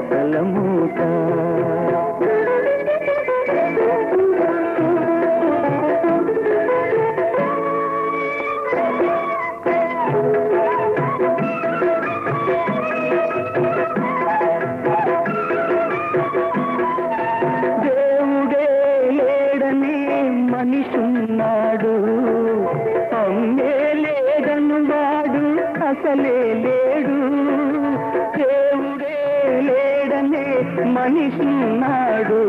తలమూట. దేవుడే లేడనే మనిషున్నాడు, అమ్మే లేడను వాడు అసలే లేడు. దేవుడే లేడనే మనిషిన్నాడు,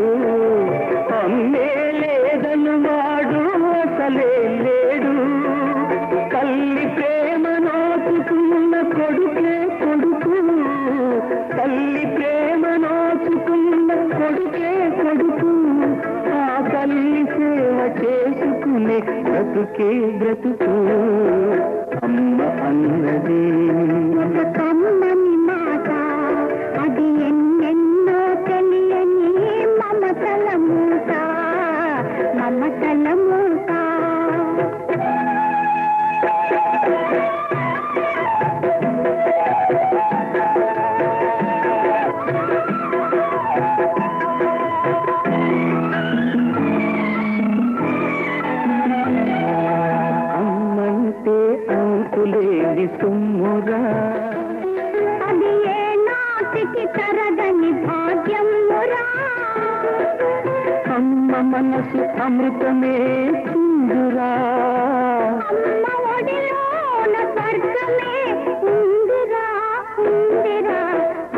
అమ్మే లేదను వాడు అసలే లేడు. తల్లి ప్రేమ నోచుకున్న కొడుకే కొడుకు, తల్లి ప్రేమ నోచుకున్న కొడుకే కొడుకు. ఆ తల్లి సేవ చేసుకునే బ్రతుకే బ్రతుకు. అమ్మ అన్నది ఒక కమ్మని మాట, అది ఎన్నెన్నో తెలియని మమతల మూట, మమతల మూట. అమ్మంటే అంతులేని సొమ్మురా, అది ఏ నాటికి తరగని భాగ్యమురా. అమ్మ మనసు అమృతమే చిందురా, అమ్మ ఒడిలోన స్వర్గమే ఉందిరా, ఉందిరా.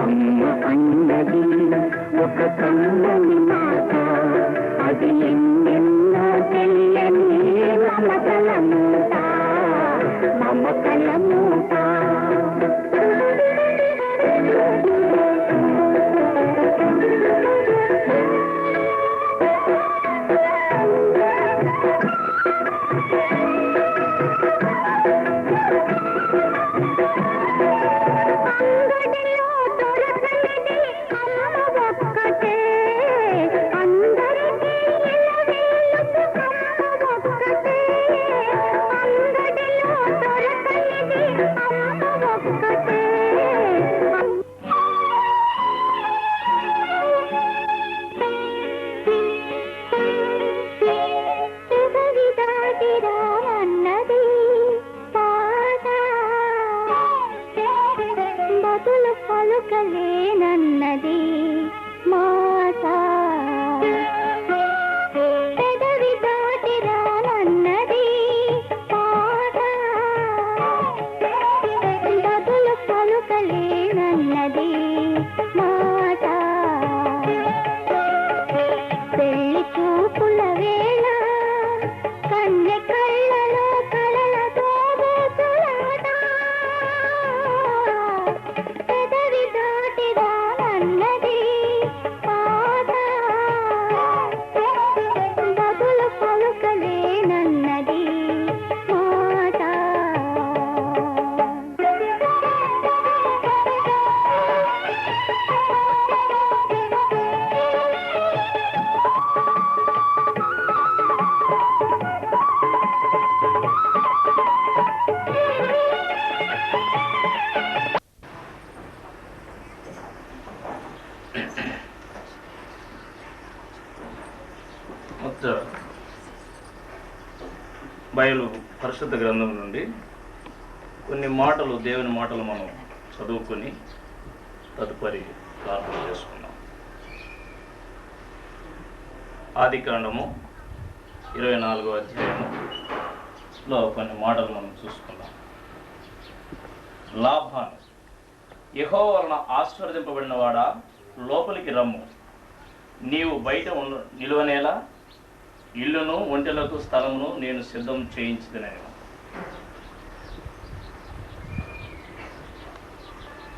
అమ్మ అన్నది ఒక కమ్మని మాట, అది ఎన్నెన్నో తెలియని మమతల మూట, మమతల మూట. అంగడిలో దొరకనిది అమ్మ ఒక్కటే, అందరికీ ఇలవేలుపు అమ్మ ఒక్కటే. అంగడిలో దొరకనిది అమ్మ ఒక్కటే. పెదవి దాటిరా అన్నది పాట, బదులు పలుకలేనన్నది మాట. పెదవి దాటిరానన్నది పాట, బదులు పలుకలేనన్నది మాట. పెళ్లి చూపుల వేళ కన్నె కళ్ళలో కళలతో బోసులాట, పెదవి దాటిరానన్నది పాట, బదులు పలుకలేనన్నది మాట. బైబిల్ పరిశుద్ధ గ్రంథం నుండి కొన్ని మాటలు, దేవుని మాటలు మనం చదువుకొని తదుపరి ప్రార్థన చేసుకుందాం. ఆదికాండము 24వ అధ్యాయములో కొన్ని మాటలు మనం చూసుకుందాం. లాభాను, యెహోవా వలన ఆశీర్వదింపబడిన వాడా, లోపలికి రమ్ము. నీవు బయట నిలువనేలా ఇల్లును ఒంటెలకు స్థలమును నేను సిద్ధం చేయించిదనెను.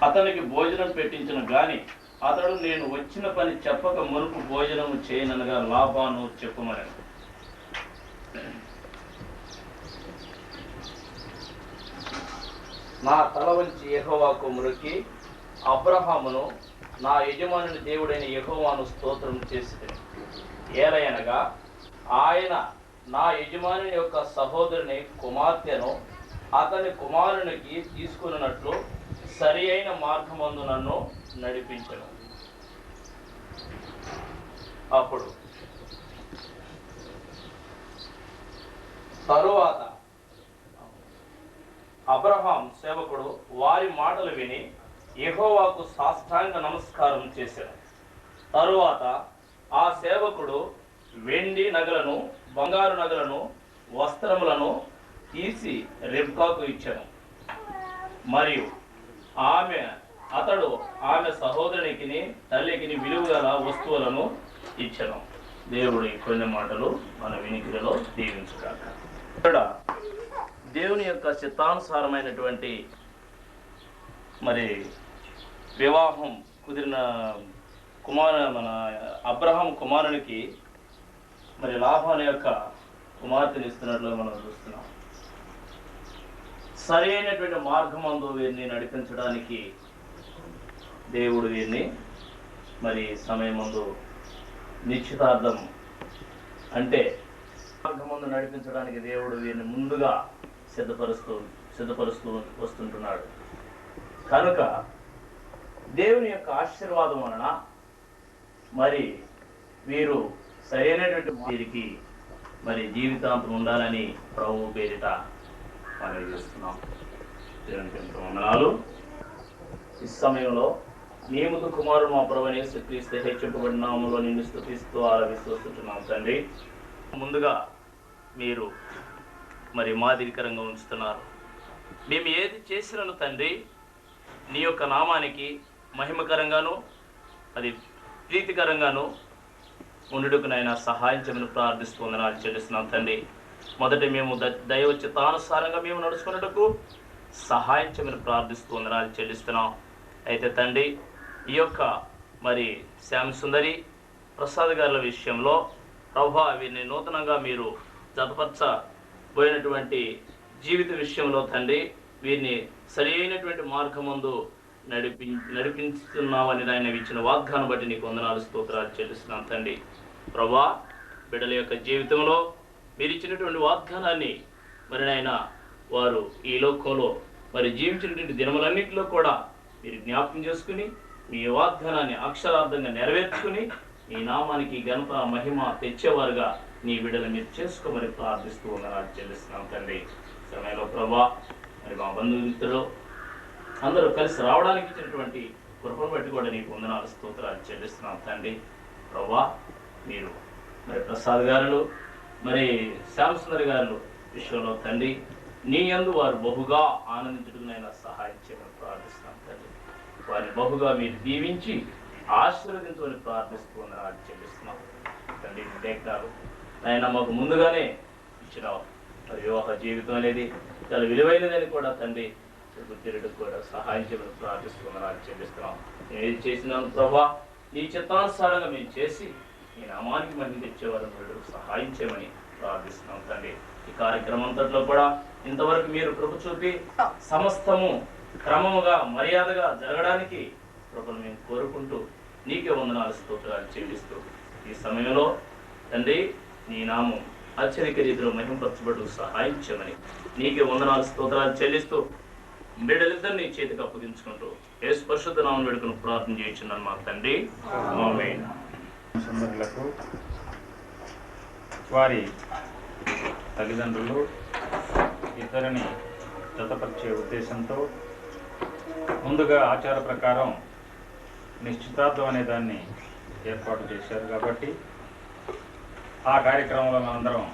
అతనికి భోజనం పెట్టించిన గాని అతడు నేను వచ్చిన పని చెప్పక మునుపు భోజనము చేయననగా లాభాను చెప్పుమనెను. నా తల వంచి యెహోవాకు మ్రొక్కి అబ్రహామును నా యజమానుని దేవుడైన యెహోవాను స్తోత్రం చేసితిని. ఏలయనగా ఆయన నా యజమానుని యొక్క సహోదరుని కుమార్తెను అతని కుమారునికి తీసుకున్నట్లు సరి అయిన మార్గమందు నన్ను నడిపించను. అప్పుడు తరువాత అబ్రహాం సేవకుడు వారి మాటలు విని యెహోవాకు సాష్టాంగ నమస్కారం చేశాడు. తరువాత ఆ సేవకుడు వెండి నగలను, బంగారు నగలను, వస్త్రములను తీసి రిబ్కాకు ఇచ్చాను. మరియు అతడు ఆమె సహోదరునికి తల్లికి విలువగల వస్తువులను ఇచ్చను. దేవుడి కొన్ని మాటలు మన వినికిడిలో దీవించుగాక. ఇక్కడ దేవుని యొక్క చిత్తానుసారమైనటువంటి మరి వివాహం కుదిరిన మన అబ్రహాం కుమారునికి మరి లాభాల యొక్క కుమార్తెను ఇస్తున్నట్లు మనం చూస్తున్నాం. సరి అయినటువంటి మార్గమందు వీరిని నడిపించడానికి దేవుడు వీరిని మరి సమయమందు నిశ్చితార్థం అంటే మార్గమందు నడిపించడానికి దేవుడు వీరిని ముందుగా సిద్ధపరుస్తూ వస్తుంటున్నాడు. కనుక దేవుని యొక్క ఆశీర్వాదం వలన మరి వీరు సరైనటువంటి వీరికి మరి జీవితాంతం ఉండాలని ప్రభువు పేరిట మనం చేస్తున్నాం. దేవునికి ఎంతో వందనాలు. ఈ సమయంలో నీ ముందు కుమారుడు మా ప్రభువైన యేసుక్రీస్తు హెచ్చింపబడిన నామములో నిన్ను స్తుతిస్తూ ఆరాధిస్తూ వస్తున్నాం తండ్రి. ముందుగా మీరు మరి మాదిరికరంగా ఉంచుతున్నారు. మేము ఏది చేసినను తండ్రి నీ యొక్క నామానికి మహిమకరంగాను అది ప్రీతికరంగాను ఉండుటకునైనా సహాయం చేయమని ప్రార్థిస్తూ వందనాలు చెల్లిస్తున్నాం తండ్రి. మొదట మేము దైవ చిత్తానుసారంగా మేము నడుచుకున్నట్టుకు సహాయం చేయమని ప్రార్థిస్తూ వందనాలు చెల్లిస్తున్నాం. అయితే తండ్రి ఈ యొక్క మరి శ్యామ్ సుందరి ప్రసాద్ గారుల విషయంలో ప్రభా వీరిని నూతనంగా మీరు జతపరచబోయినటువంటి జీవిత విషయంలో తండ్రి వీరిని సరైనటువంటి మార్గమందు నడిపించుతున్నామని ఆయన ఇచ్చిన వాగ్దానం బట్టి నీకు వందనాలు స్తోత్రాలు చెల్లిస్తున్నాను తండ్రి. ప్రభా బిడ్డల యొక్క జీవితంలో మీరు ఇచ్చినటువంటి వాగ్దానాన్ని మరి నాయన వారు ఈ లోకంలో మరి జీవించినటువంటి దినములన్నింటిలో కూడా మీరు జ్ఞాపకం చేసుకుని మీ వాగ్దానాన్ని అక్షరార్థంగా నెరవేర్చుకుని మీ నామానికి ఘనత మహిమ తెచ్చేవారుగా నీ బిడ్డలు మీరు చేసుకోమని ప్రార్థిస్తూ వందనాలు చెల్లిస్తున్నాం తండ్రి. సమయంలో ప్రభా మరి మా బంధుమిత్రులు అందరూ కలిసి రావడానికి ఇచ్చినటువంటి కృపను బట్టి కూడా నీకు వందనాలు స్తోత్రాలు చెల్లిస్తున్నాం తండ్రి. ప్రభా మీరు మరి ప్రసాద్ గారు మరి శ్యామ్ సుందర్ గారు విషయంలో తండ్రి నీ యందు వారు బహుగా ఆనందించడంనైనా సహాయం చేయమని ప్రార్థిస్తున్నాం తండ్రి. వారిని బహుగా మీరు దీవించి ఆశీర్వదించమని ప్రార్థిస్తూ వందనాలు చెల్లిస్తున్నాం తండ్రి. దేఖాలు ఆయన మాకు ముందుగానే ఇచ్చిన మరి వివాహ జీవితం అనేది చాలా విలువైనదని కూడా తండ్రి గుర్తిరటకు కూడా సహాయం చేయమని ప్రార్థిస్తున్నాను చెల్లిస్తున్నాం. నేను ఏది చేసినాను ప్రభా నీ చిత్తానుసారంగా మేము చేసి నీ నామానికి మహిమ తెచ్చేవారు సహాయం చేయమని ప్రార్థిస్తున్నాం తండ్రి. ఈ కార్యక్రమం అంతట్లో కూడా ఇంతవరకు మీరు కృప చూపి సమస్తము క్రమముగా మర్యాదగా జరగడానికి కృపను మేము కోరుకుంటూ నీకే వందనాలు స్తోత్రాలు చెల్లిస్తూ ఈ సమయంలో తండ్రి నీ నామం అత్యధిక రీతిలో మహిమపరచబడు సహాయం చేయమని నీకే వందనాలు స్తోత్రాలు చెల్లిస్తూ బిడ్డలిద్దరిని చేతికి అప్పగించుకుంటూ యేసు పరిశుద్ధ నామమున వేడుకొని ప్రార్థన చేయించున్నాను మా తండ్రి. ఆమేన్. సుందరులకు వారి తల్లిదండ్రులు ఇద్దరిని జతపరిచే ఉద్దేశంతో ముందుగా ఆచార ప్రకారం నిశ్చితార్థం అనే దాన్ని ఏర్పాటు చేశారు. కాబట్టి ఆ కార్యక్రమంలో మనందరం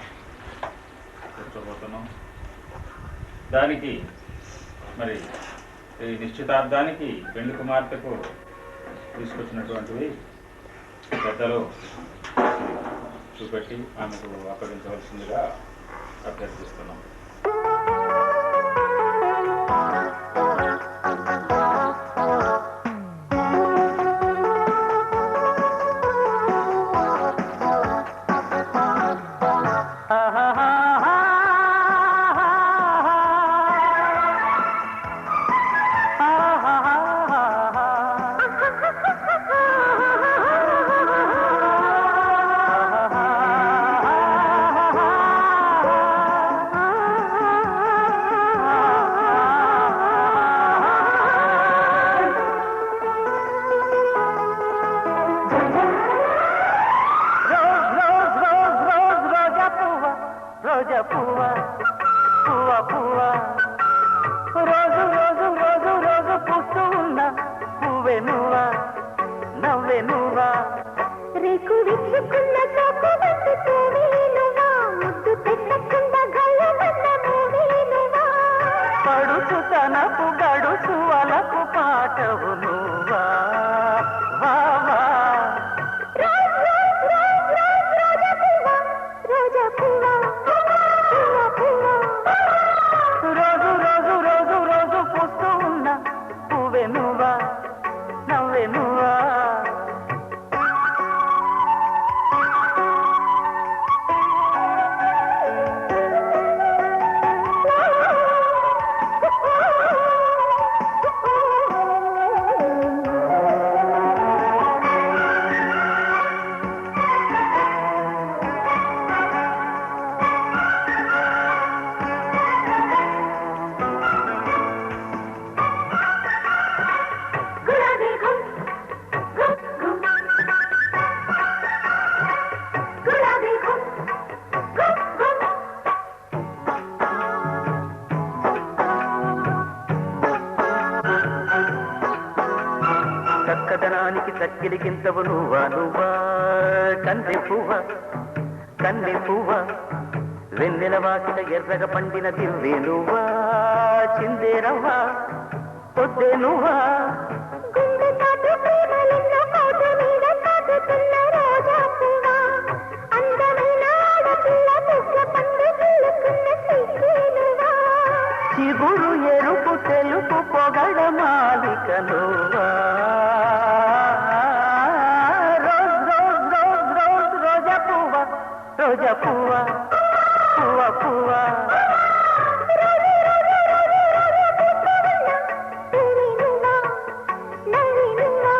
కూర్చోబోతున్నాం. దానికి మరి ఈ నిశ్చితార్థానికి పెళ్లి కుమార్తెకు తీసుకొచ్చినటువంటివి పెద్దలు చూపెట్టి ఆమెకు అప్పగించవలసిందిగా అభ్యర్థిస్తున్నాం. రోజా పువ్వా పువ్వా పువ్వా రోజు రోజు రోజు రోజు పూస్తూ ఉన్నా పువ్వే నువ్వా నవ్వే నువ్వా రేకు విచ్చుకున్న సోకు బంతి పువ్వేనువా ముద్దు పెట్టకుండా గల్లమన్న పువ్వేనువా పడుచు తనపు గడుచు అలకు పాటవు నువ్వా వా వా రోజా పువ్వా పువ్వా పువ్వా రోజు రోజు రోజు రోజు పూస్తూ ఉన్నా పువ్వే నువ్వా నవ్వే నువ్వా గులాబీ గుమ్ గుమ్ గుమ్ గులాబీ గుమ్ గుమ్ గుమ్ చక్కదనానికి చక్కిలికింతవు నువ్వా నువ్వా కన్నె పువ్వా కన్నె పువ్వా వెన్నెల వాకిట ఎర్రగా పండిన దివ్వే నువ్వా చిందేరవ్వా పొద్దే నువ్వా గుండె చాటు ప్రేమలెన్నో కోట మీద సాగుతున్న రోజా పువ్వా అందమైన ఆడపిల్ల పువ్వ పండు పిల్లుకున్న సిగ్గేనువా చిగురు ఎరుపు తెలుపు పొగడ మాలిక నువ్వా రోజ్ రోజ్ రోజ్ రోజ్ రోజా పువ్వా రోజా పువ్వా పువ్వా పువ్వా పువ్వేనువా నవ్వేనువా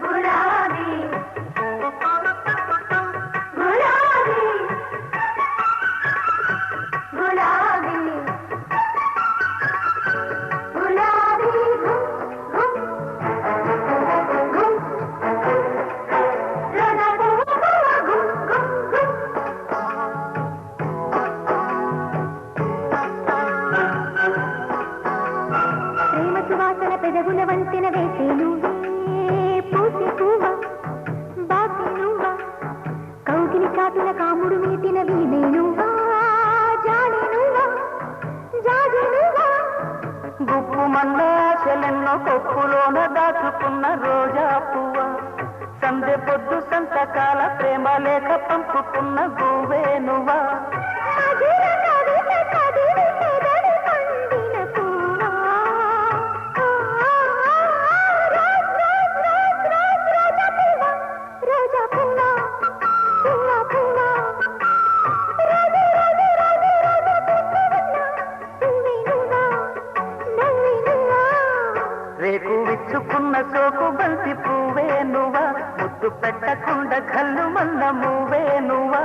గులాబీ గులాబీ గులాబీ గులాబీ గుమ్ గుమ్ గుమ్ రోజా పువ్వా గుమ్ గుమ్ గుమ్ ప్రేమ సువాసన పెదవుల వంతెన వేసే నువ్వే పూసే పువ్వా బాసే నువ్వా కౌగిలి చాటున కాముడు మీటిన వీణే నువ్వా జాడే నువ్వా జాజే నువ్వా గుప్పు మన్న ఆశలెన్నో కొప్పులోన దాచుకున్న రోజా పువ్వా సందె పొద్దు సంతకాల ప్రేమ లేఖ పంపుకున్న గువ్వే నువ్వా మధుర కవిత చదివి పెదవి పండిన పువ్వా రోజా పువ్వా పువ్వా పువ్వా రోజు రోజు రోజు రోజు పువ్వే నువ్వా నవ్వే నువ్వా రేకు విచ్చుకున్న సోకు బంతి పువ్వే నువ్వా ముద్దు పెట్టకుండా కళ్ళు మల్ల మువ్వే నువ్వా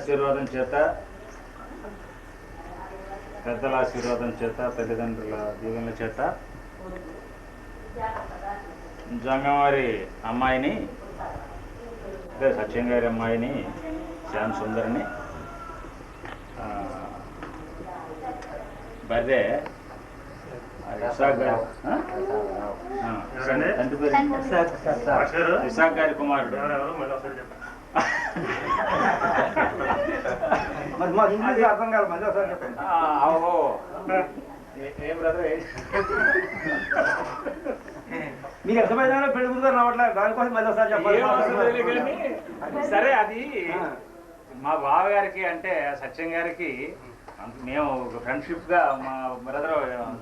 ఆశీర్వాదం చేత, పెద్దల ఆశీర్వాదం చేత, తల్లిదండ్రుల దీవెనల చేత జంగంవారి అమ్మాయిని, అంటే సత్యం గారి అమ్మాయిని, శ్యామ్ సుందరిని బర్రె ఇసాక్ గారు, తండ్రి పేరు ఇసాక్ గారి కుమారుడు. అర్థం కాదు, మళ్ళీ ఒకసారి చెప్పండి. ఓహో, ఏం బ్రదర్, మీకు అర్థమైనా పెళ్లి ముందు రావట్లేదు, దానికోసం మళ్ళీ ఒకసారి చెప్పాలి. సరే, అది మా బావగారికి అంటే సత్యం గారికి మేము ఒక ఫ్రెండ్షిప్గా, మా బ్రదర్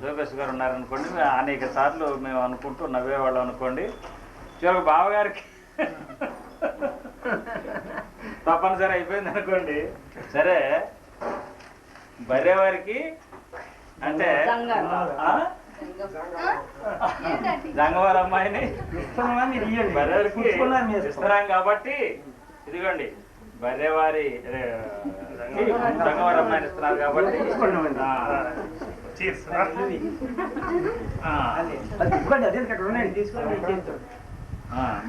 జోబేష్ గారు ఉన్నారనుకోండి, అనేక సార్లు మేము అనుకుంటూ నవ్వేవాళ్ళం అనుకోండి. చివరికి బావగారికి తప్పనిసరి అయిపోయింది అనుకోండి. సరే, బర్రెవారికి అంటే జంగవారి అమ్మాయిని బర్రెవారికి ఇస్తున్నాం కాబట్టి ఇదిగోండి, బర్రెవారి జంగవారి అమ్మాయిని ఇస్తున్నారు కాబట్టి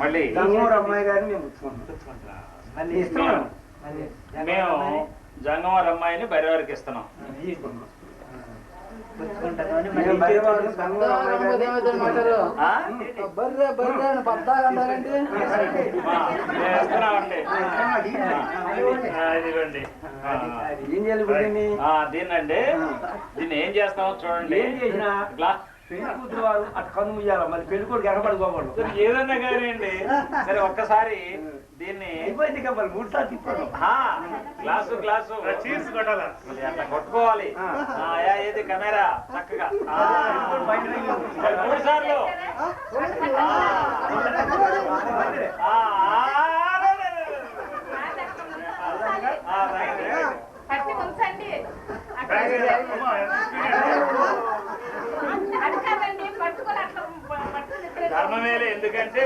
మళ్ళీ అమ్మాయి గారిని మేము జంగవారి అమ్మాయిని బర్రెవారికి ఇస్తున్నాం. దీన్నండి, దీన్ని ఏం చేస్తామో చూడండి. పెళ్లి కూతురు వారు అటు కన్ను ముయ్యాల, మళ్ళీ పెళ్లి కొడుకు ఎగబడుకోకూడదు. ఏదన్నా కానివ్వండి, సరే ఒక్కసారి దీన్ని అయిపోయింది కదా, మళ్ళీ 3 సార్లు తిప్పాడు. గ్లాసు అట్లా కొట్టుకోవాలి. ఏది కెమెరా చక్కగా 3 సార్లు. ధర్మమేలే, ఎందుకంటే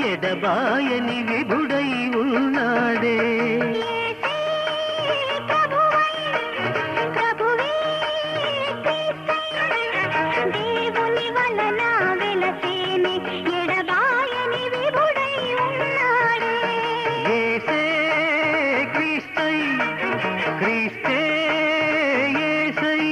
ఎడబాయని విభుడై ఉన్నాడే. దేవుని వలన వెలసేని ఎడబాయని విభుడై ఉన్నాడే. యేసే క్రీస్తై, క్రీస్తే యేసై.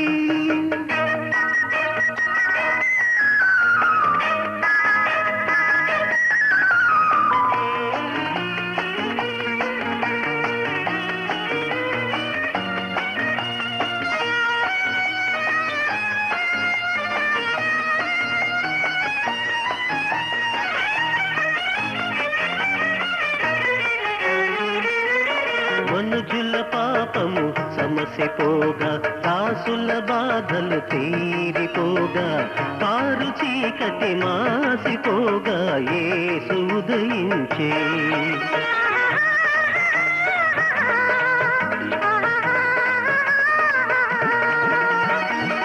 మనుజుల పాపము సమసిపోగా, దాసుల బాధలు తీరిపోగా, కారు చీకటి మాసిపోగా యేసు ఉదయించే.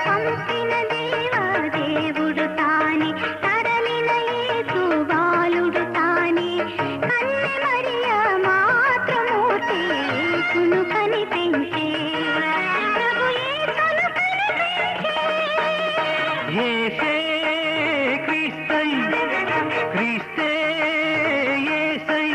పంపిన దేవా దేవుడు తానే, తరలిన యేసు బాలుడు తానే, కన్నె మరియ మాతృమూర్తి యేసును కనిపించే. ప్రభు యేసును కనిపించే. యేసే క్రీస్తై, క్రీస్తే యేసై.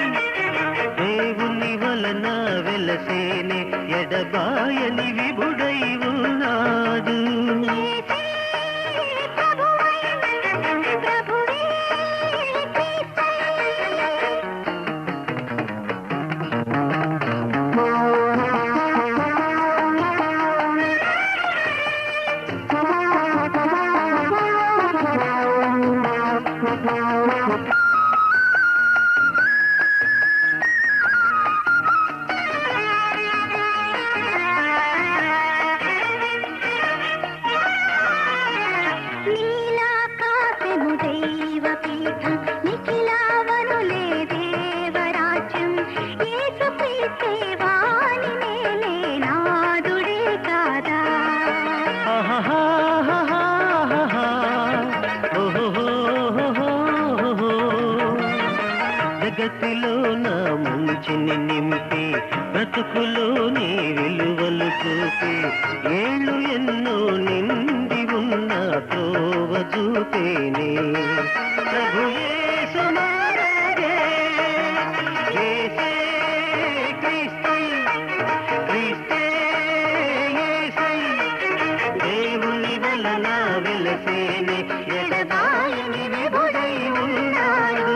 జగతిలో నా మంచిని నింపి బ్రతుకులోని విలువలు చూపి ఏళ్ళు ఎన్నో నిండి ఉన్న త్రోవ చూపేనే ప్రభు యేసు మహారాజే, యేసే క్రీస్తై, క్రీస్తే యేసై, దేవుని వలన వెలసేనే ఎడదాయని విభుడై ఉన్నాడు.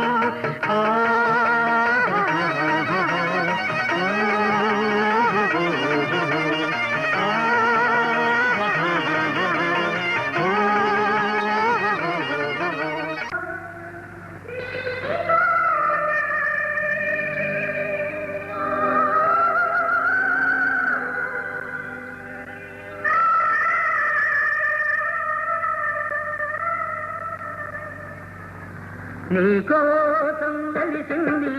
నీకోసం కలిసింది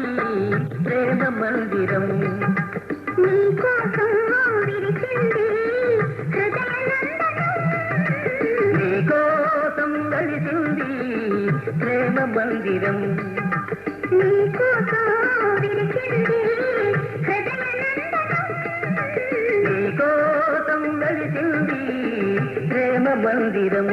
ప్రేమ మందిరం, నీకోసం విరిచింది హృదయనందనం, నీకోసం కలిసింది ప్రేమ మందిరం, నీకోసం విరిచింది హృదయనందనం, నీకోసం కలిసింది ప్రేమ మందిరం.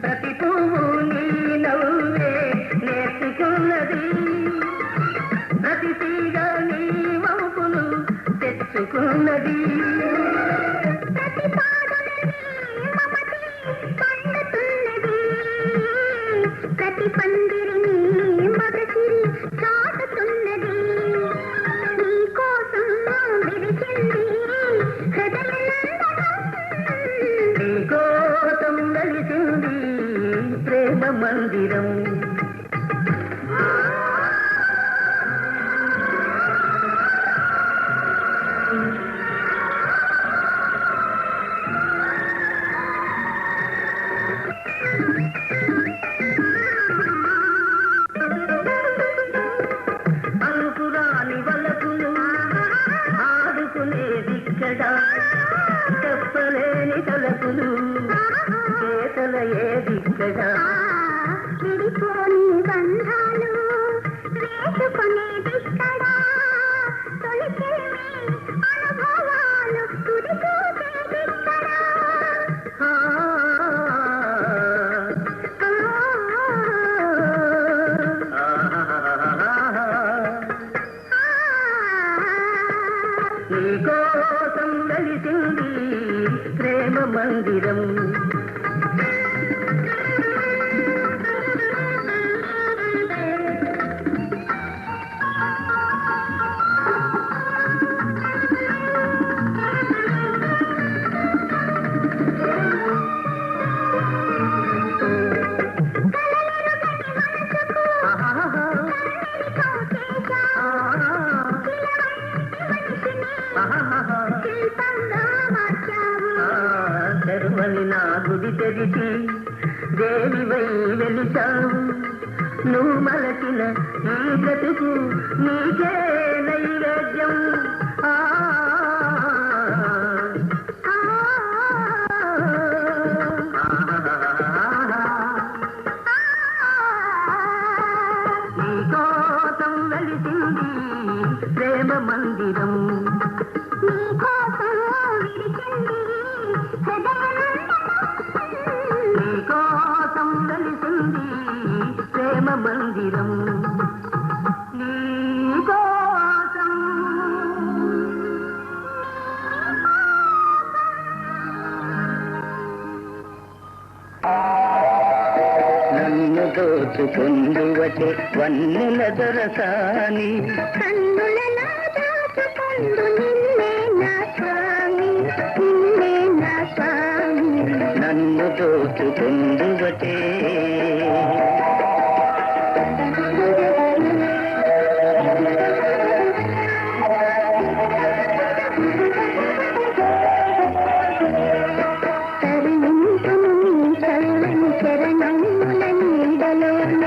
ప్రతి పువ్వు నీ నవ్వే నేర్చుకున్నది, ప్రతి తీగ నీ వంపులు తెచ్చుకున్నది, ప్రతి పాదముని మమతే పండుతున్నది, ప్రతి పందిరిని మగసిరి చాటుతున్నది, నీకోసం విరిచింది హృదయనందనం, నీకోసం కలిసింది ప్రేమ మందిరం. అనుకురాని వలపులు ఆడుకునేదిక్కడ, చెప్పలేని తలపులు చేతల ఏదిక్కడ, విడిపోని బంధాలు వేసుకునేదిక్కడ, తొలిచెల్మి అనుభవాలు తుది చూసేదిక్కడ, నీకోసం కలిసింది ప్రేమ మందిరం. తెరువని నా గుడి తెరిచి దేవివై వెలిచావు, నువ్వు మలచిన ఈ బ్రతుకు నీకే నైవేద్యం. నీకోసం వెలిసింది ప్రేమ మందిరం, నీకోసం విరిచింది హృదయనందనం, నీకోసం వెలిసింది ప్రేమ మందిరం, నీకోసం. నన్ను దోచుకుందువటే వన్నెల దొరసాని, కన్నులలో దాచుకొందు నిన్నే నా స్వామి, నిన్నే నా స్వామి, నన్ను దోచుకుందువటే. తరించును నీ చల్లని చరణముల నీడలోన,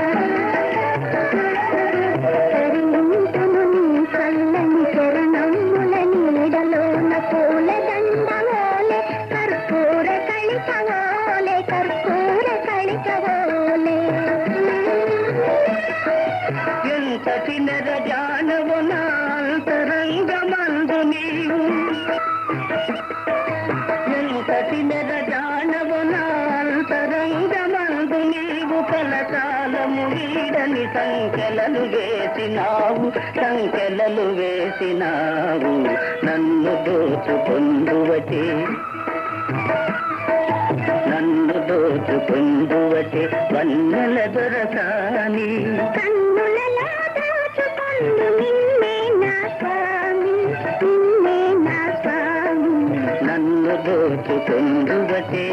ఎంతటి నెరజానవు నా అంతరంగమందు నీవు ఎంతటి నెరజానవు నా అంతరంగమందు నీవు కలకాలము వీడని సంఖ్యలలు వేసినావు నన్ను దోచుకొందువటే వన్నెల దొరసాని కన్నులలో దాచుకొందు నిన్నే నా స్వామి నన్ను దోచుకొందువటే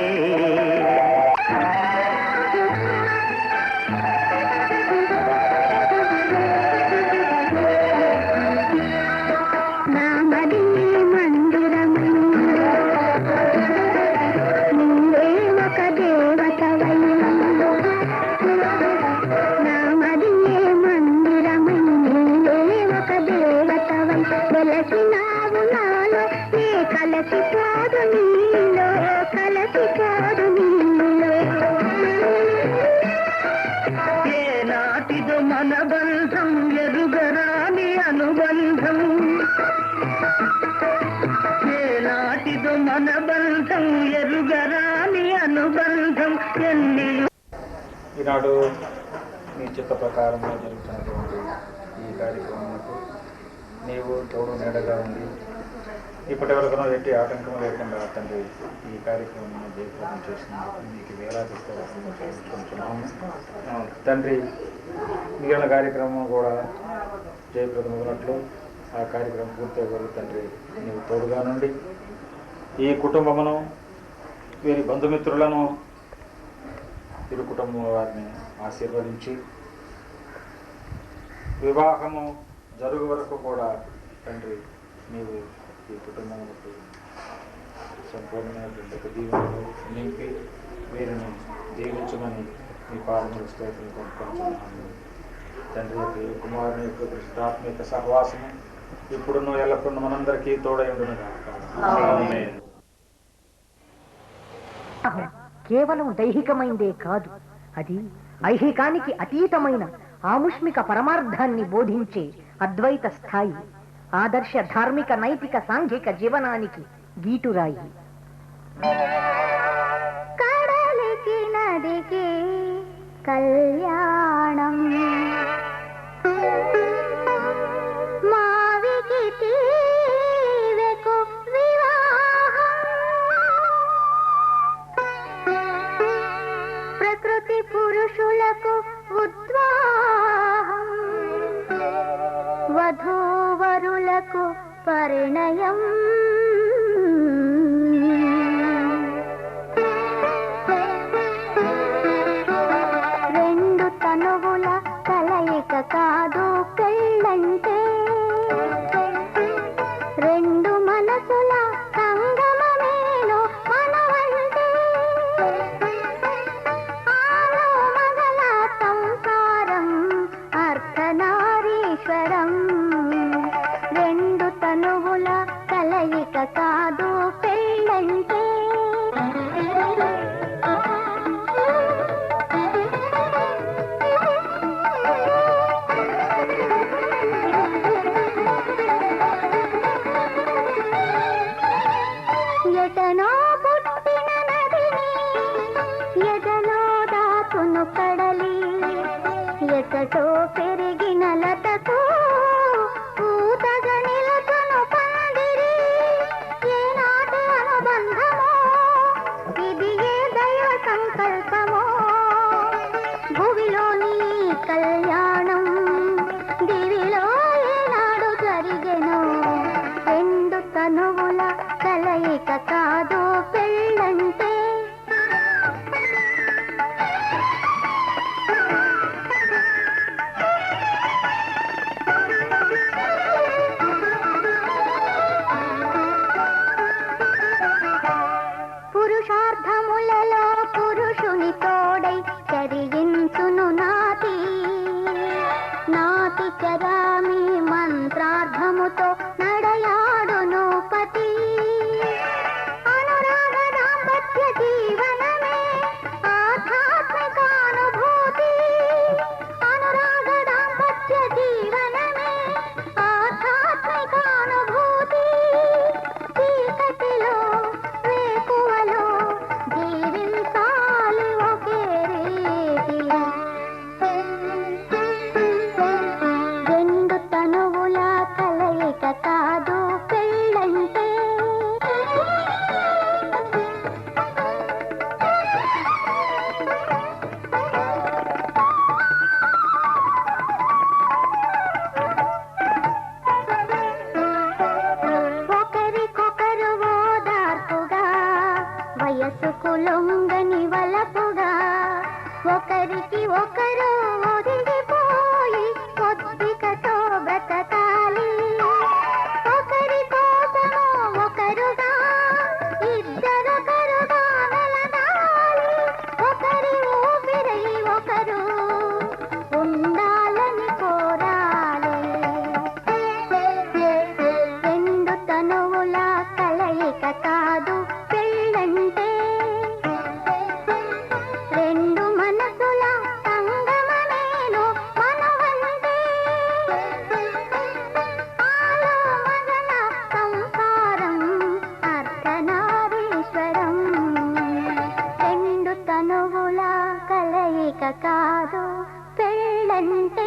ఏనాటిదో మన బంధం ఎరుగరాని అనుబంధం ఏనాటిదో మన బంధం ఎరుగరాని అనుబంధం ఎన్ని ఈనాడు మీ చిత్త ప్రకారంగా జరుగుతున్నటువంటి ఈ కార్యక్రమానికి నీవు తోడు నీడగా ఉంది ఇప్పటి వరకు ఎట్టి ఆటంకం లేకుండా తండ్రి ఈ కార్యక్రమం జయప్రదం చేసినందుకు మీకు వేలాది చేసుకుంటున్నాము తండ్రి మిగిలిన కార్యక్రమం కూడా జయప్రదమవునట్లు ఆ కార్యక్రమం పూర్తయ్యే తండ్రి నీవు తోడుగా నుండి ఈ కుటుంబమును వీరి బంధుమిత్రులను ఇరు కుటుంబం వారిని ఆశీర్వదించి వివాహము జరుగు వరకు కూడా తండ్రి నీవు ఈ కుటుంబానికి సంపూర్ణమైనటువంటి దీవెనలు నింపి వీరిని దీవించమని మీ పాదములు స్తోత్రం కొనుక్కుంటున్నాను తండ్రి యొక్క కుమారుని యొక్క కృష్ణాత్మిక సహవాసము ఇప్పుడున్న ఎల్లప్పుడూ మనందరికీ తోడై ఉండును కేవలం దైహికమైందే కాదు, అది ఐహికానికి అతీతమైన ఆముష్మిక పరమార్థాన్ని బోధించే అద్వైత స్థాయి, ఆదర్శ ధార్మిక నైతిక సాంఘిక జీవనానికి గీటురాయి. కడలికి నదికి కళ్యాణం, మావికి తీవెకు వివాహం, ప్రకృతి పురుషులకు ఉద్వాహం, వధూవరులకు పరిణయం. రెండు తనువుల కలయిక కాదు పెళ్ళంటే, రెండు మనసుల సంగమమేను మనవంటే, ఆలో మగల సంసారం అర్ధనారీశ్వరం. రెండు తనువుల కలయిక కాదు పెళ్ళంటే. ఎటనో పుట్టిన నదిని ఎటనో దాచును కడలి, ఎటటో పెరిగిన లతకు పూతగా నిలచును పందిరి. ఏనాటి అనుబంధమో ఇది, ఏ దైవ సంకల్పమో, భువిలోని కళ్యాణం దివిలో ఏనాడు జరిగెను. రెండు తనువుల కలయిక కాదు పెళ్ళంటే. పురుషార్థములలో పురుషుని తోడై చరించును నాతి, నాతి చరామి మంత్రార్థముతో నడయాడును పతి. అనురాగ దాంపత్య జీవనమే ఆధ్యాత్మికానుభూతి, అనురాగ దాంపత్య జీవనమే పెళ్ళంటే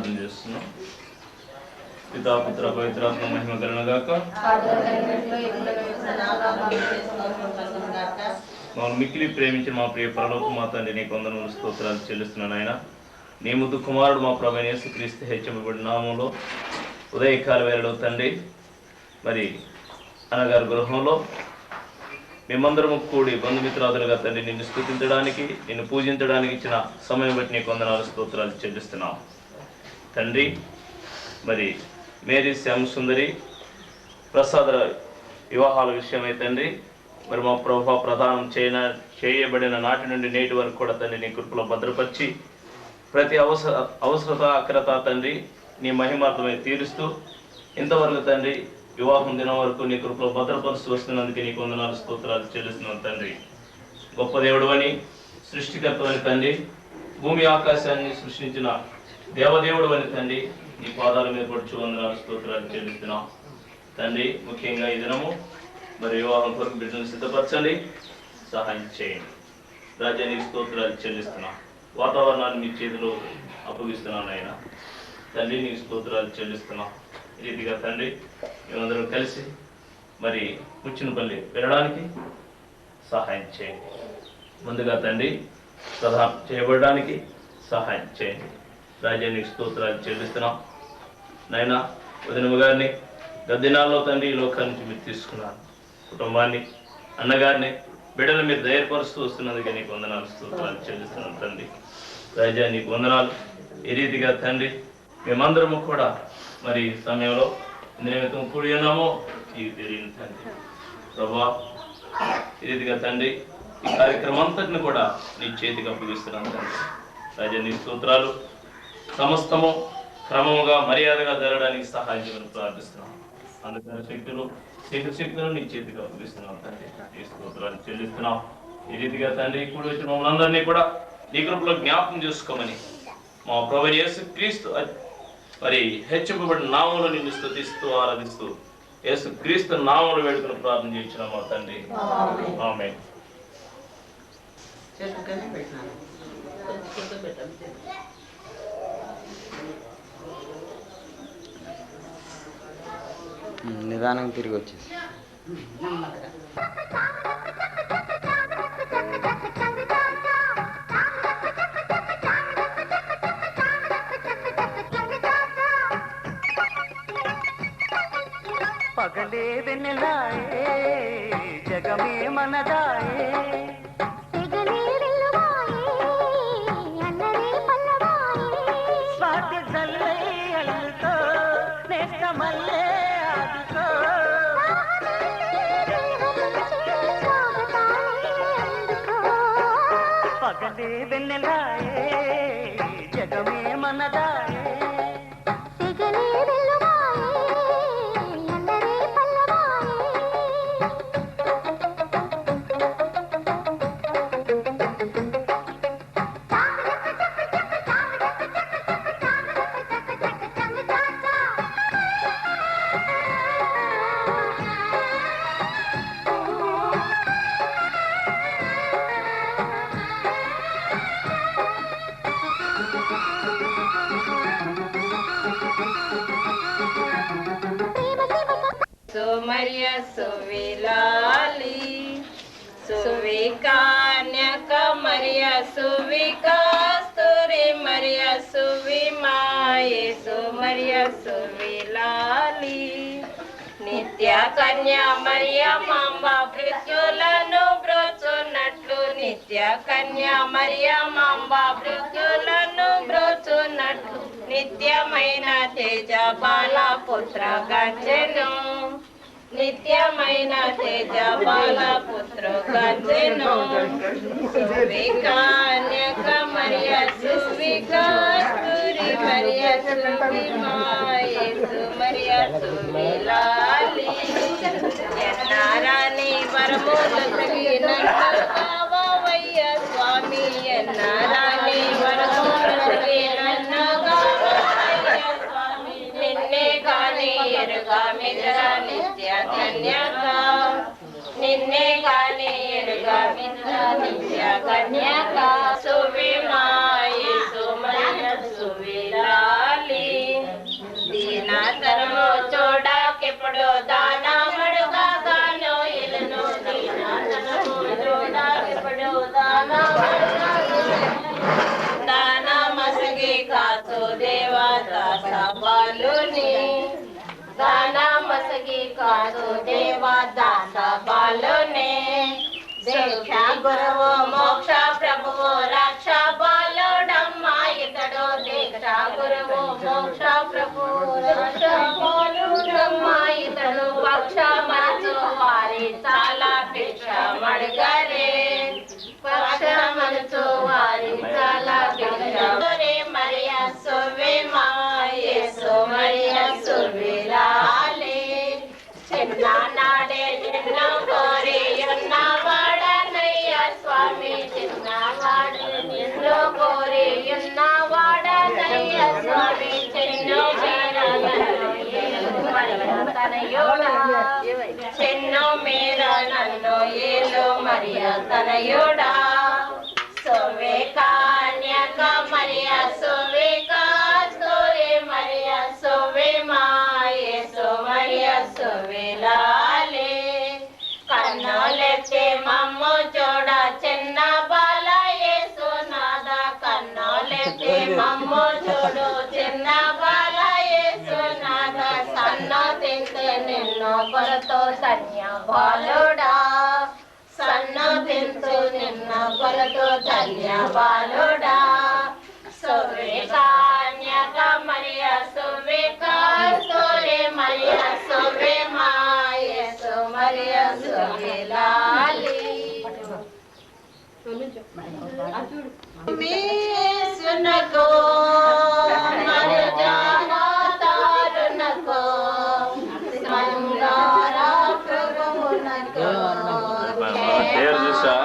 ప్రార్థన చేస్తున్నాం. పితాపుత్ర పవిత్రాత్మ మహిమ కలుగుగాక. మమ్మల్ని మిక్కిలి ప్రేమించిన మా ప్రియ పరలోక మా తండ్రి నీకు వందనములు స్తోత్రాలు చెల్లిస్తున్నాను. ఆయన నీ ముద్దు కుమారుడు మా ప్రభువైన యేసుక్రీస్తు హెచ్చరింపబడిన నామములో ఉదయకాల వేళలో తండ్రి మరి అన్నగారి గృహంలో మేమందరము కూడి బంధుమిత్రాదులుగా తండ్రి నిన్ను స్తుతించడానికి నిన్ను పూజించడానికి ఇచ్చిన సమయం బట్టి నీకు వందనాలు స్తోత్రాలు చెల్లిస్తున్నాం తండ్రి. మరి మేరీ శ్యామ సుందరి ప్రసాద వివాహాల విషయమై తండ్రి మరి మా ప్రభు ప్రదానం చేయబడిన నాటి నుండి నేటి వరకు కూడా తండ్రి నీ కృపలో భద్రపరిచి ప్రతి అవసరత అక్రత తండ్రి నీ మహిమార్థమై తీరుస్తూ ఇంతవరకు తండ్రి వివాహం దినం వరకు నీ కృపలో భద్రపరుస్తూ వస్తున్నందుకు నీకు వందనాలు స్తోత్రాలు చెల్లిస్తున్నాను తండ్రి. గొప్ప దేవుడు అని సృష్టికర్తవని తండ్రి భూమి ఆకాశాన్ని సృష్టించిన దేవదేవుడు అని తండ్రి నీ పాదాల మీద పడుచు వందనాలు స్తోత్రాలు చెల్లిస్తున్నాం తండ్రి. ముఖ్యంగా ఈ దినము మరి వివాహం కొరకు బిడ్డను సిద్ధపరచండి, సహాయం చేయండి. రాజ్యానికి స్తోత్రాలు చెల్లిస్తున్నాం. వాతావరణాన్ని మీ చేతిలో అప్పగిస్తున్నాను ఆయన తండ్రి. నీకు స్తోత్రాలు చెల్లిస్తున్నాం. ఈ రీతిగా తండ్రి మేమందరం కలిసి మరి పుచ్చినపల్లి వెళ్ళడానికి సహాయం చేయండి. ముందుగా తండ్రి ప్రధానం చేయబడడానికి సహాయం చేయండి. రాజ్యానికి స్తోత్రాలు చెల్లిస్తున్నాం నాయన. వదినమ్మ గారిని గద్దినాల్లో తండ్రి ఈ లోకాల నుంచి మీరు తీసుకున్నారు. కుటుంబాన్ని అన్నగారిని బిడ్డలు మీరు ధైర్యపరుస్తూ వస్తున్నందుకే నీకు వందనాలు స్తోత్రాలు చెల్లిస్తున్నాను తండ్రి. రాజా నీకు వందనాలు. ఈ రీతిగా తండ్రి మేమందరము కూడా మరి ఈ సమయంలో నిమిత్తం కూడి ఉన్నామో నీకు తెలియని తండ్రి ప్రభా. ఈ రీతిగా తండ్రి ఈ కార్యక్రమం అంతటిని కూడా నీ చేతికి అప్పగిస్తున్నాను తండ్రి. రాజా నీ స్తోత్రాలు సమస్తము క్రమముగా మర్యాదగా జరగడానికి సహాయం చేయమని ప్రార్థిస్తున్నాం. అందుకని శక్తులు నీ చేతికి అప్పగిస్తున్నాం తండ్రి. ఈ స్తోత్రాలు చెల్లిస్తున్నాం. ఈ రీతిగా తండ్రి కూడి వచ్చిన మమ్మల్ని అందరినీ కూడా నీ కృపలో జ్ఞాపకం చేసుకోమని మా ప్రభువైన యేసుక్రీస్తు మరి హెచ్చింపబడిన నామములో నిన్ను స్తుతిస్తూ ఆరాధిస్తూ యేసుక్రీస్తు నామములో వేడుకను ప్రార్థన చేయించిన మా తండ్రి. ఆమేన్. నిదానంగా తిరిగి వచ్చేసి పగలే వెన్నెలాయే జగమే మనదాయే స్వాతి జల్లై అల్లుతో నేస్తమల్లే ఆదుకో పగలే వెన్నెలాయే జగమే మనదాయే Maria Suvilali Suvikanyaka Maria Suvikasturi Maria Suvimaye Su Maria Suvilali Nitya Kanya Maria Mamba Prithulanu Brochunatlu Nitya Kanya Maria Mamba Prithulanu Brochunatlu Nityamaina Teja Bala Putra Ganjenu Nityamaina Teja Bala Putra Ganjenu Suvikanyaka Maria Suvikasturi Maria Suvimaye Su Maria Suvilali Ennarani Varamulu Saginantu Kavavayya Swami Ennarani Varamulu Saginantu Kavavayya Swami Ninne Kani Eruga Mitra Nitya Kanyaka Ninne Kani Eruga Mitra Nitya Kanyaka Suvimaye Su Maria Suvilali బాలుని దాన మసగి కాదు దేవా దాస బాలుని దీక్ష గురువు మోక్ష ప్రభువు రక్ష బాలుడమ్మ ఇతడు దీక్ష గురువు మోక్ష ప్రభువు రక్ష బాలుడమ్మ ఇతడు పక్ష మనసు వారి చాలా భిక్ష మడగరే పక్ష మనసు వారి చాలా భిక్ష మరియా సువి మాయేసు మరియా సువిరాలే చిన్న నాడే చిన్న కోరి ఉన్నవాడనయ్య స్వామి చిన్నవాడు నిన్ను కోరి ఉన్నవాడనయ్య స్వామి చిన్న చిన్ను మీర నన్ను ఏలు మరియా తనయుడా సువే కన్యక మరియా సువే కస్తూరి మరియా సువే మాయేసు మరియా సువిలాలే కన్నులెత్తి మమ్ము చూడ చిన్న బాల యేసు నాద కన్నులెత్తి మమ్ము చూడు చిన్న బాల యేసు నాద సన్ను తింటే నిన్ను కొలతో ధన్య బాలుడా సన్ను తింటూ నిన్న కొలతో ధన్య బాలుడా సువే కన్యక మరియా సువే కస్తూరి మరియా సువే మాయేసు మరియా సువిలాలి మీసునకో మరుజాతారునకో మంగార ప్రభువునకో పేరు చూసా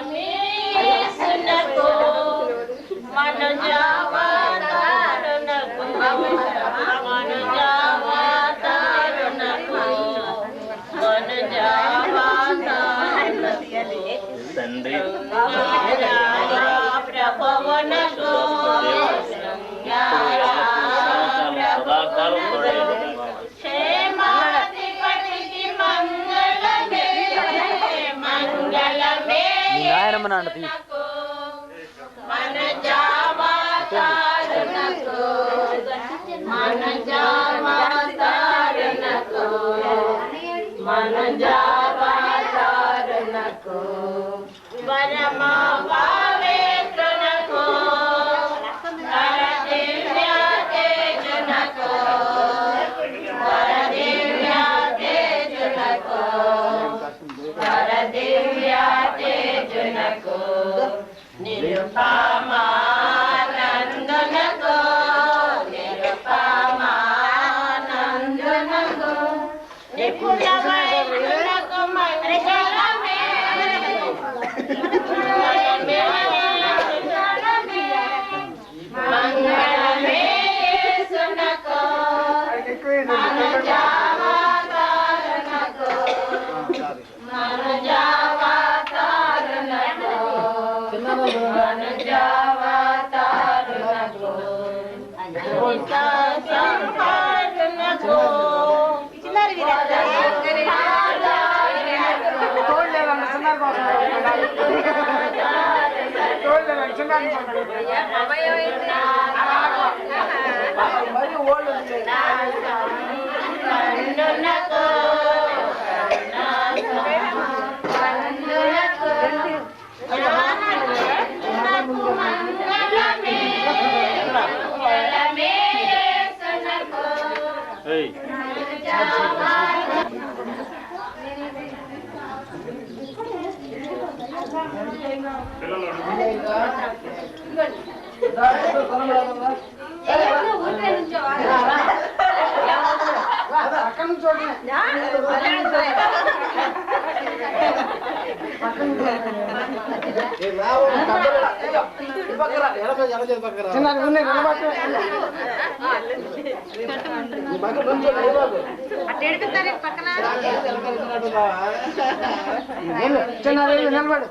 మీసునకో మనుజావతారునకో మనుజావతారునకో మనుజావతారునకో తండ్రి ప్రభువునకో సదాకాలం క్షేమాధిపతికి మంగళమే మంగళమే నాకు మనజావతారునకు మనజావతారునకు మనజావతారునకు వరమ పవిత్రునకు వరదివ్య తేజునకు వరదివ్య తేజునకు వరదివ్య తేజునకు నిరుపమానందునకు నిరుపమానందునకు నిపుణ వైద్యునకు మంగళమే మంగళమే యేసునకు మనజావతారునకు మనజావతారునకు మనజావతారునకు అనితా సంపాదనకు నిలబడు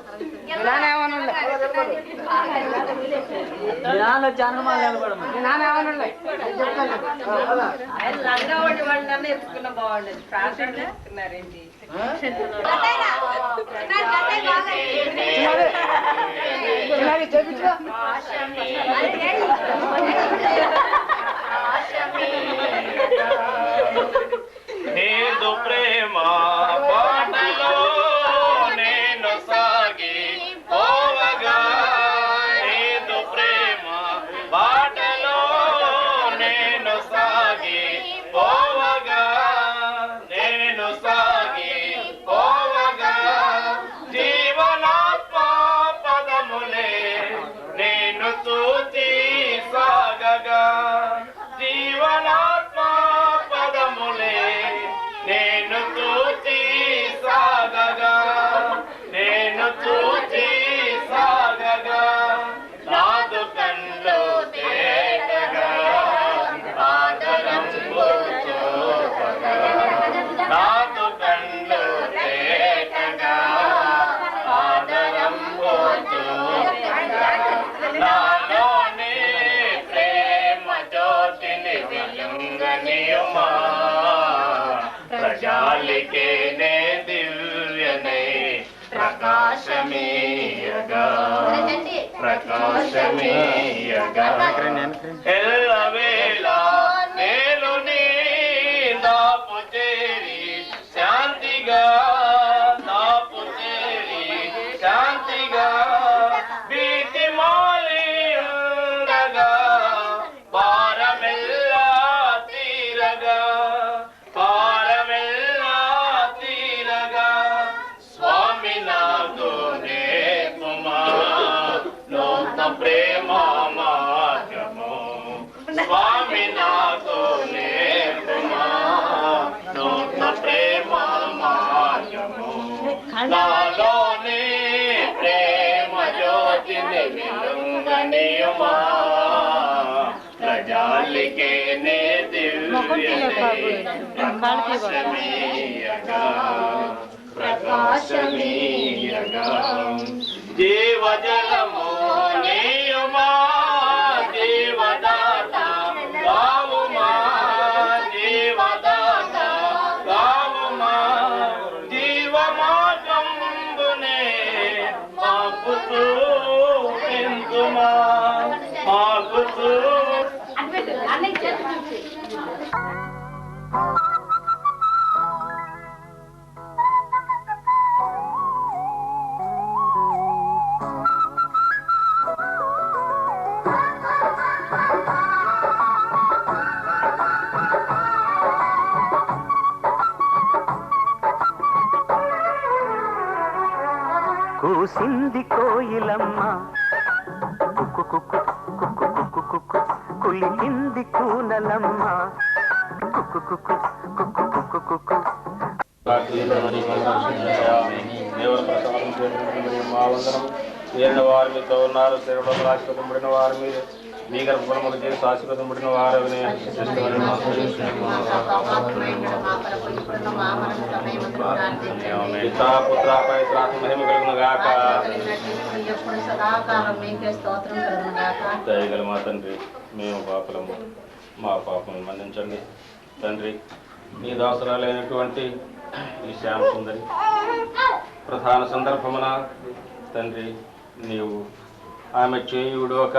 ఆయన రంగవడి వంటనే ఎత్తుకున్న బాగుండేది ప్రార్థన ఎత్తుకున్నారేంటి నీదు ప్రేమ బాటలో నేను సాగి పోవగా నీదు ప్రేమ బాటలో నేను సాగి పోవగా నేను సాగి పోవగా జీవనాత్మ పదములే నేను తూచి సాగగా జీవనాత్మ పదములే నేను తూచి సాగగా నేను తూచి సాగగా నాదు కళ్ళు తేటగా ఆదరం చూపగా నాదు కళ్ళు తేటగా ఆదరం చూపగా నాలోనే ప్రేమ జ్యోతిని వెలుగనియుమా ప్రజాలికే నే దివ్యనే ప్రకాశమీయగా ప్రకాశమీయగా ఎల్లవేళ నేను నీ దాపు చేరి శాంతిగా దాపు చేరి శాంతిగా భీతి మాలి ఉండగా భారమెల్లా తీరగా భారమెల్లా తీరగా స్వామి నాతో నేర్పుమా నూతన ప్రేమ మార్గము స్వామి నాతో నేర్పుమా నూతన ప్రేమ మార్గము నాలోనే ప్రేమ జ్యోతిని వెలుగనియుమా ప్రజాలికే నే దివ్యనే ప్రకాశమీయగా ప్రకాశమీయగా జీవజలము నీయుమా జీవదాత గావుమా జీవదాత గావుమా జీవమార్గంబునే మాకు చూపించుమా మాకు కూసింది కోయిలమ్మ కుక్కు కుక్కు కుక్కు కుక్కు కుక్కు కులికింది కూనలమ్మ కుక్కు కుక్కు కుక్కు కుక్కు కుక్కు దేవుని ప్రసాదం చేసిన మా వందనం ఏరిన వారు మీతో ఉన్నారు శరీరంలో ఆశీర్వదింపబడిన వారు మీరు మీ గర్భఫలములు చేసి ఆశీర్వదింపబడిన వారు పితా పుత్ర పవిత్రాత్మ మహిమ కలుగును గాక. దయగల మా తండ్రి, మేము పాపలము, మా పాపము మన్నించండి తండ్రి. నీ దాసురాలైనటువంటి ఈ శ్యామ సుందరి ప్రధాన సందర్భమున తండ్రి నీవు ఆమె చేయుడు ఒక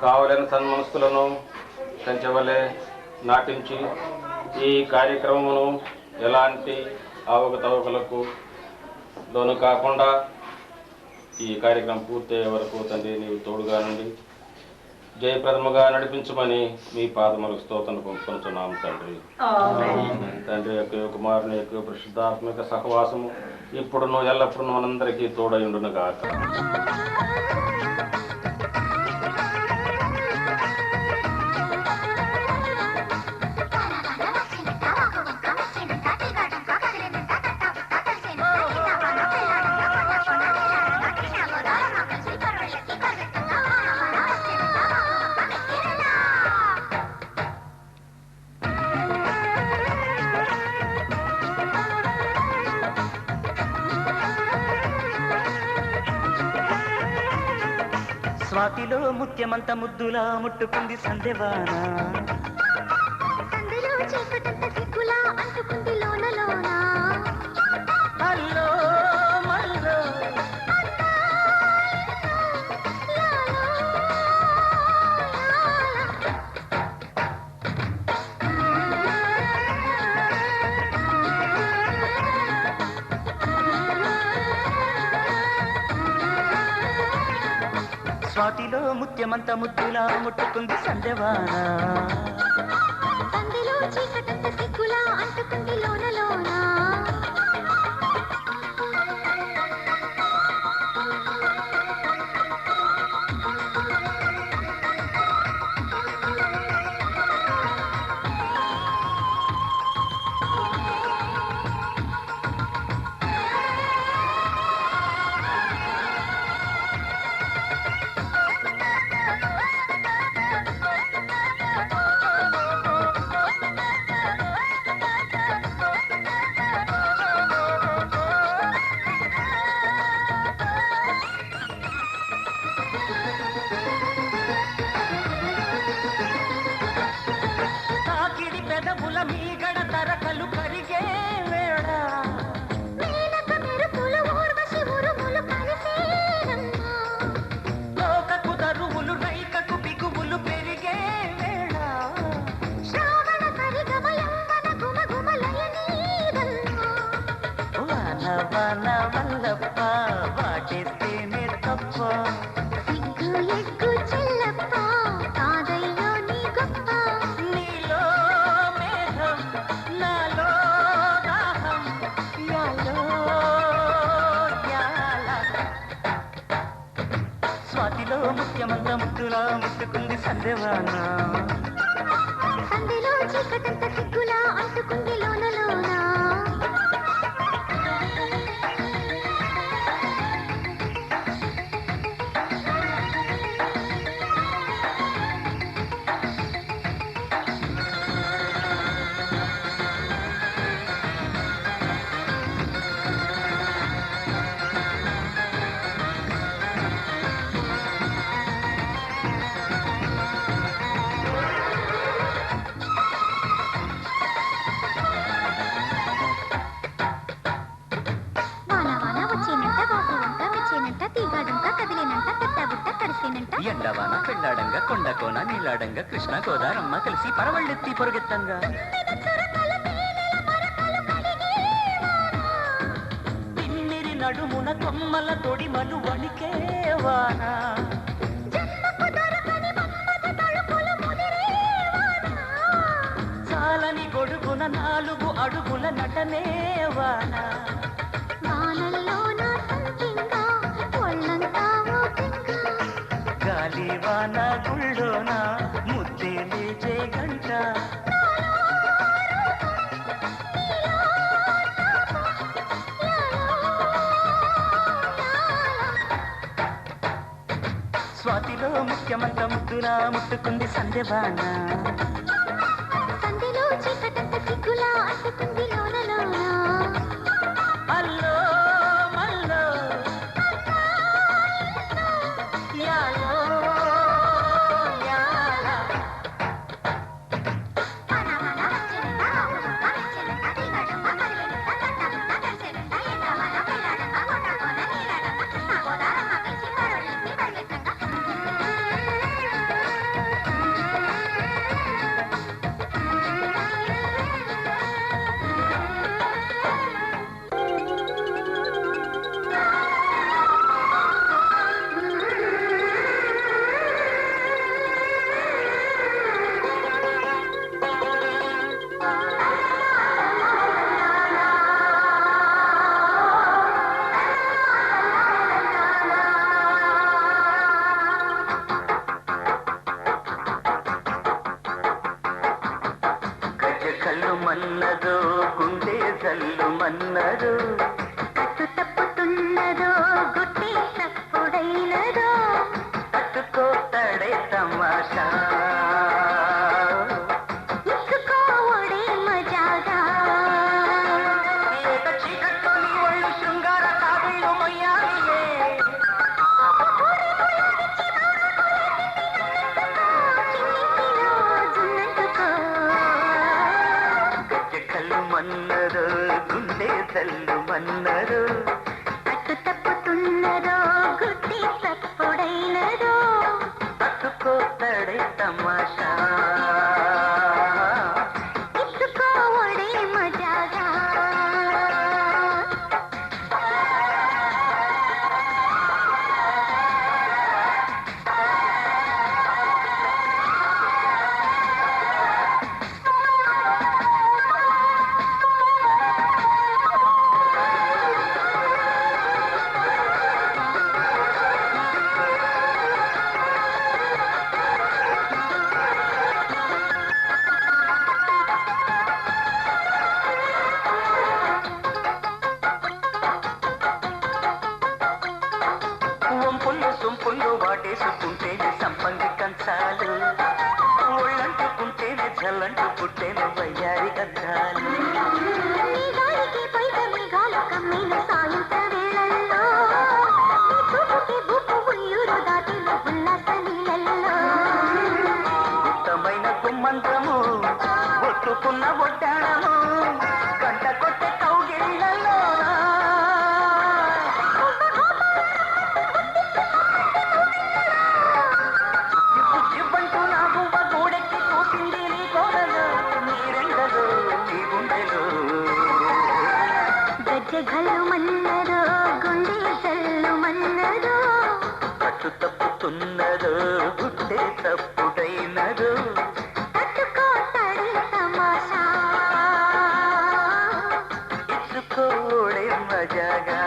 కావలైన సన్మనస్కులను కంచెవలే నాటించి ఈ కార్యక్రమమును ఎలాంటి అవకతవకలకు లోను కాకుండా ఈ కార్యక్రమం పూర్తయ్యే వరకు తండ్రి నీవు తోడుగా నుండి జయప్రదముగా నడిపించమని మీ పాదములకు స్తోత్రం పంపుతున్నాము తండ్రి. తండ్రి యొక్క కుమారుని యొక్క పరిశుద్ధాత్మిక సహవాసము ఇప్పుడును ఎల్లప్పుడూ మనందరికీ తోడయుండును గాక. స్వాతిలో ముత్యమంత ముద్దులా ముట్టుకుంది సందెవాన సందులో చీకటంత సిగ్గులా అంటుకుంది లోన లోన అల్లో మల్లో స్వాతిలో ముత్యమంత ముద్దులా ముట్టుకుంది సందెవాన సందులో చీకటంత సిగ్గులా అంటుకుంది లోన లోన తాకిడి పెదవుల మీగడ తరకలు కరిగే వేళ మేనక మెరుపులు ఊర్వశి ఉరుములు కలిసేనమ్మా లోకకు దరువులు రైకకు బిగువులు పెరిగే వేళ శ్రావణ సరిగమ యవ్వన గుమగుమలయనీదమ్మా వాన వాన వల్లప్ప వాటేస్తేనే తప్ప సిగ్గు ఎగ్గు చెల్లప్ప కాదయ్యో నీ గొప్ప నీలో మేఘం నాలో దాహం యాలో యాల స్వాతిలో ముత్యమంత ముద్దులా ముట్టుకుంది సందెవాన సందిలో చీకటంత సిగ్గులా అంటుకుంది లోన లోన వాన వాన వచ్చేనంట వాపు వంట మెచ్చేనంట తీగాడంట కదిలేనంట కట్టబుట్ట కరిసేనంట ఎండవాన పెళ్ళాడంగా కొండ కోన నీలాడంగా కృష్ణ గోదారమ్మ కలిసి పరవళ్ళెత్తి పొరుగెత్తంగా తిమ్మిరి నడుమున కొమ్మల తొడిమలు వణికే వాన జన్మకు దొరకని మన్మథ తలుపులు ముదిరే వాన చాలని గొడుగున 4 అడుగుల నటనే వాన వానల్లో నా సంతింగా ఒళ్ళంతా ఊపింగా గాలి వాన గుళ్ళోన ముద్దే లేచే గంట స్వాతిలో ముఖ్యమంత ముద్దులా ముట్టుకుంది సందెవాన సందిలో చీకటంత సిగ్గులా అంటుకుంది లోన లోన అల్లో మల్లో యాలో యాల వాన వాన వచ్చేనంట వాపు వంట మెచ్చేనంట తీగాడంట కదిలేనంట కట్టబుట్ట కరిసేనంట ఎండ వాన పెళ్ళాడంట కొండ కోన నీలాడంట కృష్ణ గోదారమ్మ కలిసి పరవళ్ళెత్తి పరిగెత్తంగా గజ కళ్ళు మన్నదో గుండె జల్లు మన్నదో కట్టు తప్పుతున్నదో గుట్టి తప్పుడైనదో కట్టుకోతడే తమాషా ఇసుకోవడే మజాగా ఏక చీకట్లో నీ ఒళ్ళు శృంగార తాబిళ్ళు మొయ్యాలియే ఊరి పులాడిచి చల్లుమన్నదో అట్టు తప్పుతున్నదో గుడ్డి తప్పుడైనదో పట్టుకోతడే తమాషా ఇచ్చుకోవడే మజాగా వంపుళ్ళు సొంపుళ్ళు వాటేసుకుంటేనే సంపంగి కంచాలు ఒళ్ళంటుకుంటేనే జల్లంటు పుట్టేను వయ్యారి గంధాలు మేఘానికి పైట మేఘాలు కమ్మిన సాయంత్ర వేళల్లో నీ చూపుకి బుక్కు ఉయ్యూరు దాటిన ఉల్లాస నీళ్ళల్లో ఉత్తమైన గుమ్మంత్రము ఒట్టుకున్న ఒడ్డాడము గంట కొట్టే కౌగిళ్ళలో జివ్వంటూ నా గువ్వ గూడెక్కి చూసింది నీ కోరలు నీ రెండలు నీ గుండెలు గజ్జె గల్లు మన్నదో గుండె జల్లు మన్నదో పట్టు తప్పుతున్నదో గుట్టే తప్పుడైనదో తట్టుకోతడి తమాషా ఇచ్చుకోడే మజాగా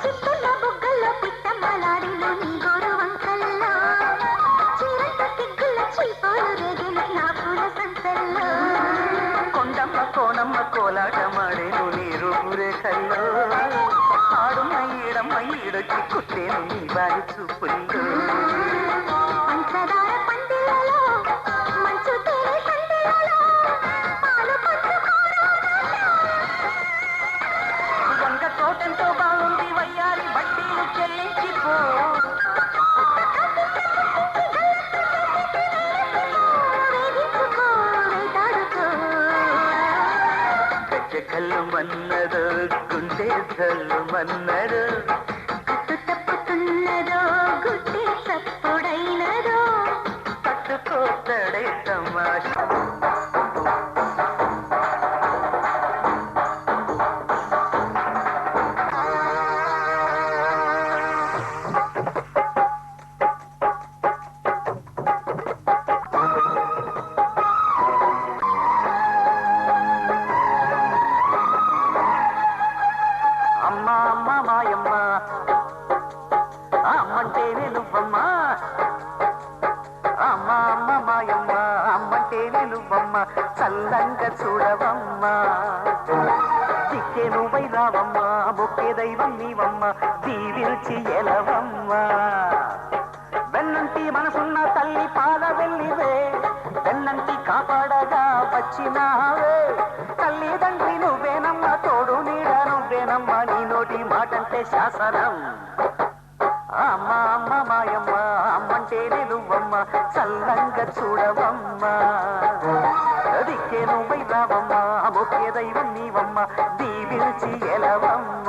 చిట్టుల బుగ్గల్లో పిట్టమ్మలాడిను నీ గోరు వంకల్లో చీరంత సిగ్గుల చీపోలు రేగిన నా పూల సంతల్లో కొండమ్మ కోనమ్మ కోలాటమాడేను నీ రూపురేఖల్లో ఆడున్న ఈడమ్మ ఈడొచ్చి కుట్టేను నీ బారి చూపుల్లో పంచదార పందిళ్ళలో మంచు తేనె సందిళ్ళలో పాలు వంగ తోటంతో బాగుంది వయ్యారి బట్టీలు చెల్లించిపో వేధించుకో వేటాడుకో గజ్జె కళ్ళు మన్నదో గుండె జల్లు మన్నదో అట్టు తప్పుతున్నదో గుడ్డి చప్పుడైనదో పట్టుకోతడే తమాషా అమ్మ అమ్మ మాయమ్మ అమ్మంటేనే నువ్వమ్మ అమ్మ అమ్మ మాయమ్మ అమ్మంటేనే నువ్వమ్మ చల్లంగా చూడవమ్మ దిక్కే నువ్వై రావమ్మ మొక్కే దైవం నీవమ్మ దీవిల్చి ఎలవమ్మ వెన్నంటి మనసున్న తల్లి పాద వెళ్ళివే వెన్నంటి కాపాడగా వచ్చినావే తల్లిదండ్రి నువ్వేనమ్మ తోడు నీడ నువ్వేనమ్మ నీ నోటి మాటంటే శాసనం అమ్మ అమ్మ మాయమ్మ అమ్మంటేనే నువ్వమ్మ చల్లంగా చూడవమ్మ దిక్కే నువ్వై రావమ్మ మొక్కే దైవం నీవమ్మ దీవిల్చి ఎలవమ్మ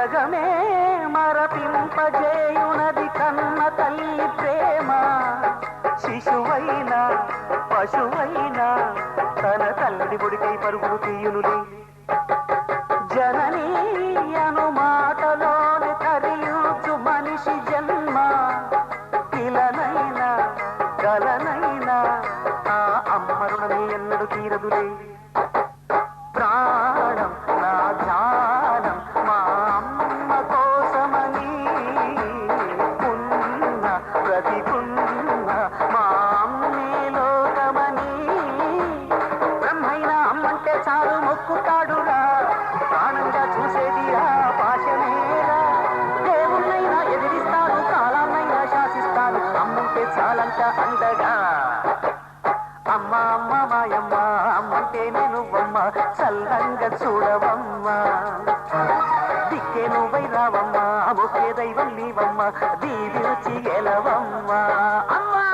జగమే మరపింపజేయునది కన్న తల్లి ప్రేమ. శిశువైనా పశువైనా తన తల్లి ఒడికై పరుగులు తీయునులే. జననీ అను మాటలోని తరియుచు మనిషి జన్మ. ఇలనైనా కలనైనా ఆ అమ్మ రుణమే ఎన్నడు తీరదులే. ప్రాణం నా ధ్యానం మా అమ్మ కోసమని ఉన్న ప్రతికున్న మా అమ్మే లోకమని. బ్రహ్మైనా అమ్మంటే చాలు మొక్కుతాడురా, ప్రాణంగా చూసేది ఆ పాశమేరా. దేవుళ్ళైనా ఎదిరిస్తాడు, కాలాన్నైనా శాసిస్తాడు, అమ్ముంటే చాలంట అండగా. అమ్మ అమ్మ మాయమ్మ అమ్మంటే నువ్వమ్మ, చల్లంగా చూడవమ్మ. దిక్కే నువ్వై రావమ్మ, ముఖ్య దైవం నీవమ్మ, దీవించి గెలవమ్మ. అమ్మా